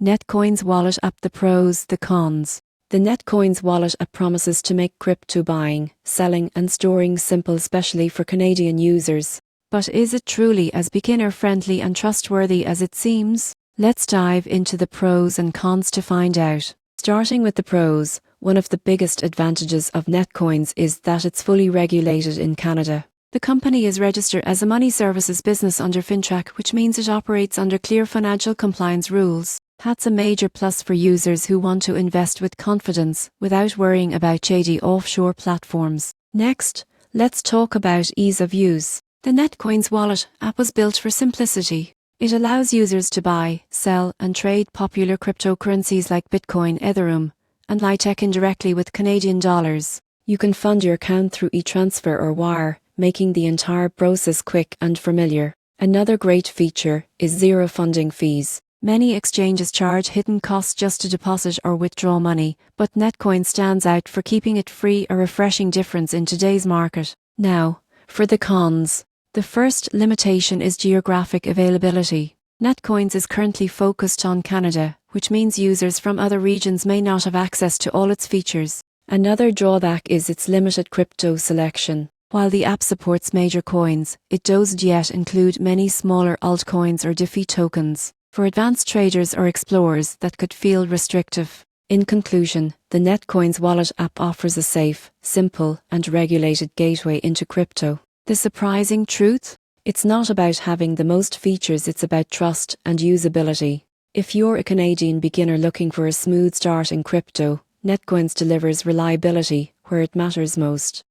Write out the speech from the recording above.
Netcoins Wallet App. The pros, the cons. The Netcoins Wallet App promises to make crypto buying, selling and storing simple, especially for Canadian users. But is it truly as beginner-friendly and trustworthy as it seems? Let's dive into the pros and cons to find out. Starting with the pros, one of the biggest advantages of Netcoins is that it's fully regulated in Canada. The company is registered as a money services business under FinTrack, which means it operates under clear financial compliance rules. That's a major plus for users who want to invest with confidence without worrying about shady offshore platforms. Next, let's talk about ease of use. The Netcoins Wallet App was built for simplicity. It allows users to buy, sell and trade popular cryptocurrencies like Bitcoin, Ethereum and Litecoin directly with Canadian dollars. You can fund your account through e-transfer or wire, making the entire process quick and familiar. Another great feature is zero funding fees. Many exchanges charge hidden costs just to deposit or withdraw money, but Netcoin stands out for keeping it free, a refreshing difference in today's market. Now, for the cons. The first limitation is geographic availability. Netcoins is currently focused on Canada, which means users from other regions may not have access to all its features. Another drawback is its limited crypto selection. While the app supports major coins, it doesn't yet include many smaller altcoins or DeFi tokens. For advanced traders or explorers, that could feel restrictive. In conclusion, the Netcoins Wallet App offers a safe, simple and regulated gateway into crypto. The surprising truth? It's not about having the most features, it's about trust and usability. If you're a Canadian beginner looking for a smooth start in crypto, Netcoins delivers reliability where it matters most.